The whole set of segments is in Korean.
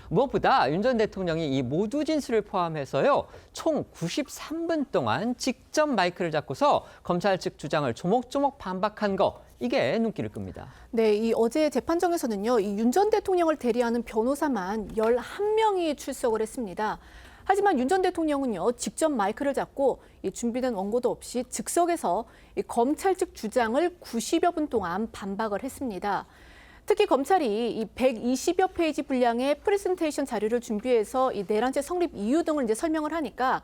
무엇보다 윤 전 대통령이 이 모두 진술을 포함해서요, 총 93분 동안 직접 마이크를 잡고서 검찰 측 주장을 조목조목 반박한 거, 이게 눈길을 끕니다. 네, 이 어제 재판정에서는요, 이 윤 전 대통령을 대리하는 변호사만 11명이 출석을 했습니다. 하지만 윤 전 대통령은요, 직접 마이크를 잡고 이 준비된 원고도 없이 즉석에서 이 검찰 측 주장을 90여 분 동안 반박을 했습니다. 특히 검찰이 이 120여 페이지 분량의 프레젠테이션 자료를 준비해서 이 내란죄 성립 이유 등을 이제 설명을 하니까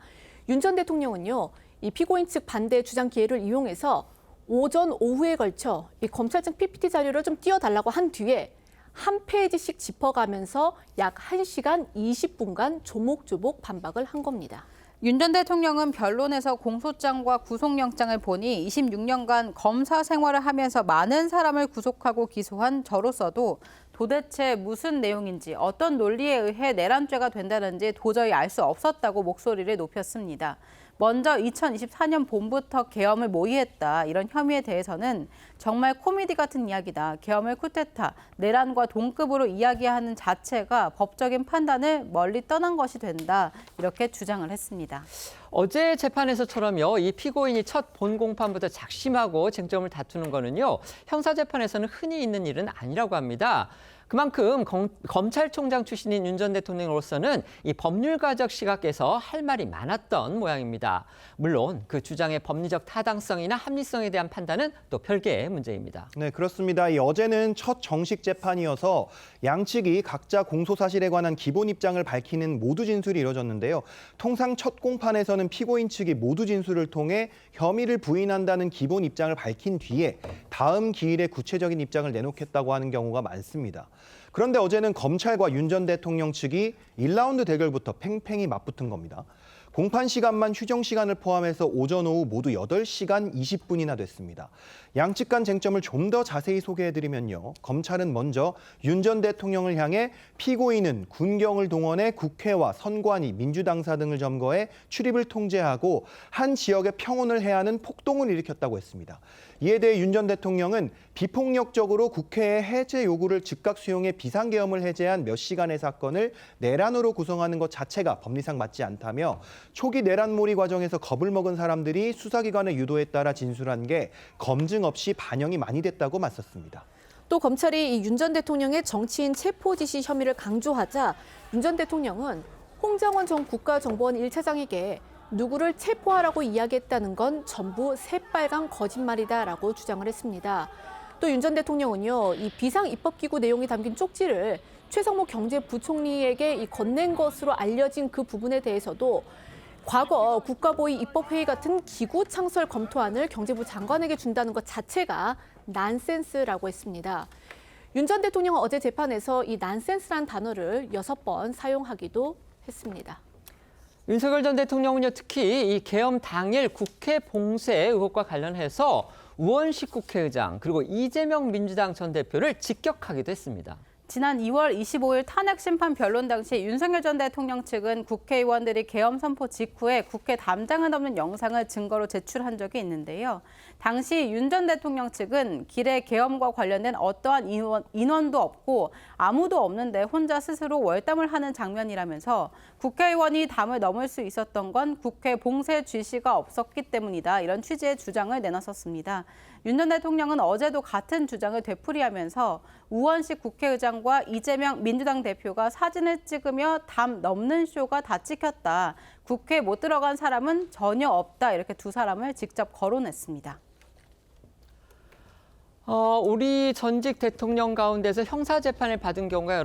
윤 전 대통령은요, 이 피고인 측 반대 주장 기회를 이용해서 오전, 오후에 걸쳐 이 검찰 측 PPT 자료를 좀 띄워달라고 한 뒤에 한 페이지씩 짚어가면서 약 1시간 20분간 조목조목 반박을 한 겁니다. 윤 전 대통령은 변론에서 공소장과 구속영장을 보니 26년간 검사 생활을 하면서 많은 사람을 구속하고 기소한 저로서도 도대체 무슨 내용인지 어떤 논리에 의해 내란죄가 된다는지 도저히 알 수 없었다고 목소리를 높였습니다. 먼저 2024년 봄부터 계엄을 모의했다, 이런 혐의에 대해서는 정말 코미디 같은 이야기다. 계엄을 쿠데타, 내란과 동급으로 이야기하는 자체가 법적인 판단을 멀리 떠난 것이 된다, 이렇게 주장을 했습니다. 어제 재판에서처럼요, 이 피고인이 첫 본 공판부터 작심하고 쟁점을 다투는 거는요, 형사재판에서는 흔히 있는 일은 아니라고 합니다. 그만큼 검찰총장 출신인 윤 전 대통령으로서는 이 법률가적 시각에서 할 말이 많았던 모양입니다. 물론 그 주장의 법리적 타당성이나 합리성에 대한 판단은 또 별개의 문제입니다. 네, 그렇습니다. 어제는 첫 정식 재판이어서 양측이 각자 공소 사실에 관한 기본 입장을 밝히는 모두 진술이 이뤄졌는데요. 통상 첫 공판에서는 피고인 측이 모두 진술을 통해 혐의를 부인한다는 기본 입장을 밝힌 뒤에 다음 기일에 구체적인 입장을 내놓겠다고 하는 경우가 많습니다. 그런데 어제는 검찰과 윤 전 대통령 측이 1라운드 대결부터 팽팽히 맞붙은 겁니다. 공판 시간만 휴정 시간을 포함해서 오전, 오후 모두 8시간 20분이나 됐습니다. 양측 간 쟁점을 좀 더 자세히 소개해드리면요. 검찰은 먼저 윤 전 대통령을 향해 피고인은 군경을 동원해 국회와 선관위, 민주당사 등을 점거해 출입을 통제하고 한 지역의 평온을 해하는 폭동을 일으켰다고 했습니다. 이에 대해 윤 전 대통령은 비폭력적으로 국회의 해제 요구를 즉각 수용해 비상계엄을 해제한 몇 시간의 사건을 내란으로 구성하는 것 자체가 법리상 맞지 않다며 초기 내란몰이 과정에서 겁을 먹은 사람들이 수사기관의 유도에 따라 진술한 게 검증 없이 반영이 많이 됐다고 맞섰습니다. 또 검찰이 윤 전 대통령의 정치인 체포 지시 혐의를 강조하자 윤 전 대통령은 홍정원 전 국가정보원 1차장에게 누구를 체포하라고 이야기했다는 건 전부 새빨간 거짓말이다라고 주장을 했습니다. 또 윤 전 대통령은요, 이 비상입법기구 내용이 담긴 쪽지를 최성모 경제부총리에게 건넨 것으로 알려진 그 부분에 대해서도 과거 국가보위 입법회의 같은 기구 창설 검토안을 경제부 장관에게 준다는 것 자체가 난센스라고 했습니다. 윤 전 대통령은 어제 재판에서 이 난센스란 단어를 6번 사용하기도 했습니다. 윤석열 전 대통령은요, 특히 이 계엄 당일 국회 봉쇄 의혹과 관련해서 우원식 국회의장 그리고 이재명 민주당 전 대표를 직격하기도 했습니다. 지난 2월 25일 탄핵 심판 변론 당시 윤석열 전 대통령 측은 국회의원들이 계엄 선포 직후에 국회 담장을 넘는 영상을 증거로 제출한 적이 있는데요. 당시 윤 전 대통령 측은 길에 계엄과 관련된 어떠한 인원도 없고 아무도 없는데 혼자 스스로 월담을 하는 장면이라면서 국회의원이 담을 넘을 수 있었던 건 국회 봉쇄 지시가 없었기 때문이다, 이런 취지의 주장을 내놨었습니다. 윤 전 대통령은 어제도 같은 주장을 되풀이하면서 우원식 국회의장과 이재명 민주당 대표가 사진을 찍으며 담 넘는 쇼가 다 찍혔다, 국회에 못 들어간 사람은 전혀 없다, 이렇게 두 사람을 직접 거론했습니다. 우리 전직 대통령 가운데서 형사재판을 받은 경우가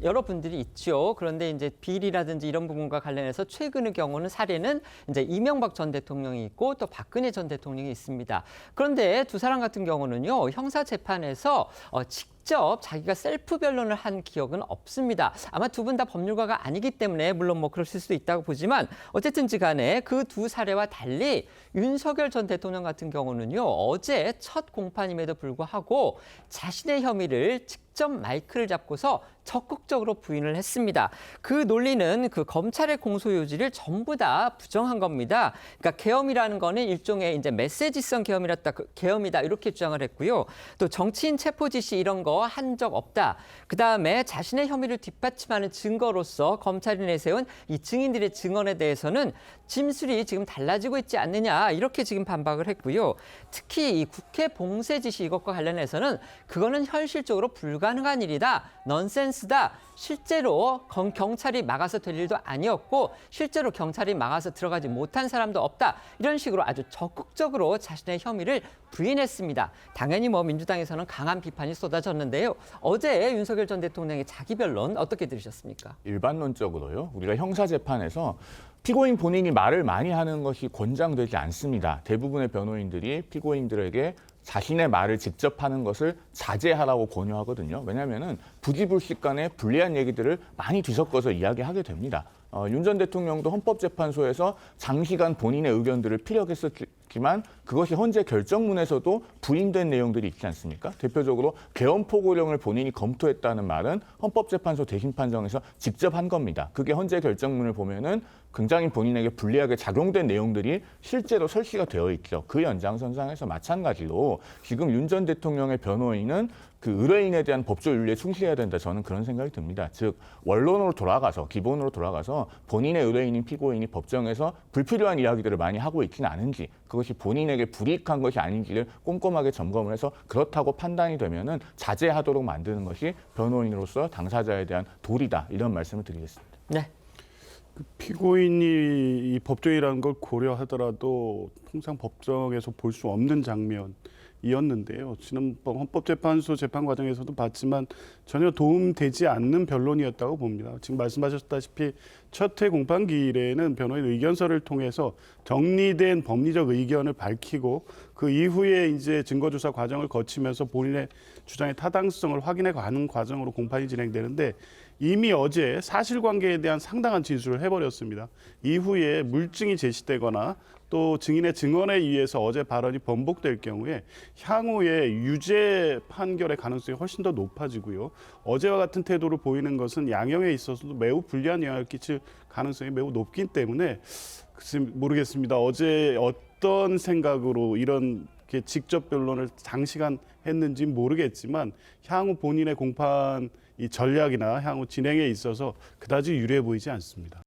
여러분들이 있죠. 그런데 이제 비리라든지 이런 부분과 관련해서 최근의 경우는 사례는 이제 이명박 전 대통령이 있고 또 박근혜 전 대통령이 있습니다. 그런데 두 사람 같은 경우는요, 형사재판에서 직접 자기가 셀프 변론을 한 기억은 없습니다. 아마 두 분 다 법률가가 아니기 때문에 물론 뭐 그러실 수도 있다고 보지만 어쨌든지 간에 그 두 사례와 달리 윤석열 전 대통령 같은 경우는요, 어제 첫 공판임에도 불구하고 자신의 혐의를 직접 직접 마이크를 잡고서 적극적으로 부인을 했습니다. 그 논리는 그 검찰의 공소 요지를 전부 다 부정한 겁니다. 그러니까 계엄이라는 거는 일종의 이제 메시지성 계엄이다 이렇게 주장을 했고요. 또 정치인 체포 지시 이런 거 한 적 없다. 그다음에 자신의 혐의를 뒷받침하는 증거로서 검찰이 내세운 이 증인들의 증언에 대해서는 진술이 지금 달라지고 있지 않느냐 이렇게 지금 반박을 했고요. 특히 이 국회 봉쇄 지시 이것과 관련해서는 그거는 현실적으로 불가능한 일이다. 넌센스다. 실제로 경찰이 막아서 될 일도 아니었고 실제로 경찰이 막아서 들어가지 못한 사람도 없다. 이런 식으로 아주 적극적으로 자신의 혐의를 부인했습니다. 당연히 뭐 민주당에서는 강한 비판이 쏟아졌는데요. 어제 윤석열 전 대통령의 자기 변론 어떻게 들으셨습니까? 일반론적으로요. 우리가 형사재판에서 피고인 본인이 말을 많이 하는 것이 권장되지 않습니다. 대부분의 변호인들이 피고인들에게 자신의 말을 직접 하는 것을 자제하라고 권유하거든요. 왜냐하면 부지불식 간에 불리한 얘기들을 많이 뒤섞어서 이야기하게 됩니다. 윤 전 대통령도 헌법재판소에서 장시간 본인의 의견들을 피력했었지만 그것이 헌재 결정문에서도 부인된 내용들이 있지 않습니까? 대표적으로 계엄 포고령을 본인이 검토했다는 말은 헌법재판소 대신 판정에서 직접 한 겁니다. 그게 헌재 결정문을 보면은 굉장히 본인에게 불리하게 작용된 내용들이 실제로 설치가 되어 있죠. 그 연장선상에서 마찬가지로 지금 윤 전 대통령의 변호인은 그 의뢰인에 대한 법조 윤리에 충실해야 된다. 저는 그런 생각이 듭니다. 즉 원론으로 돌아가서 기본으로 돌아가서 본인의 의뢰인인 피고인이 법정에서 불필요한 이야기들을 많이 하고 있지는 않은지 그것이 본인에게 불이익한 것이 아닌지를 꼼꼼하게 점검을 해서 그렇다고 판단이 되면은 자제하도록 만드는 것이 변호인으로서 당사자에 대한 도리다. 이런 말씀을 드리겠습니다. 네. 피고인이 이 법정이라는 걸 고려하더라도 통상 법정에서 볼 수 없는 장면이었는데요. 지난번 헌법재판소 재판 과정에서도 봤지만 전혀 도움되지 않는 변론이었다고 봅니다. 지금 말씀하셨다시피 첫 회 공판기일에는 변호인 의견서를 통해서 정리된 법리적 의견을 밝히고 그 이후에 이제 증거조사 과정을 거치면서 본인의 주장의 타당성을 확인해 가는 과정으로 공판이 진행되는데 이미 어제 사실관계에 대한 상당한 진술을 해버렸습니다. 이후에 물증이 제시되거나 또 증인의 증언에 의해서 어제 발언이 번복될 경우에 향후에 유죄 판결의 가능성이 훨씬 더 높아지고요. 어제와 같은 태도를 보이는 것은 양형에 있어서도 매우 불리한 영향을 끼칠 가능성이 매우 높기 때문에 모르겠습니다. 어제 어떤 생각으로 이런 직접 변론을 장시간 했는지 모르겠지만 향후 본인의 공판 이 전략이나 향후 진행에 있어서 그다지 유리해 보이지 않습니다.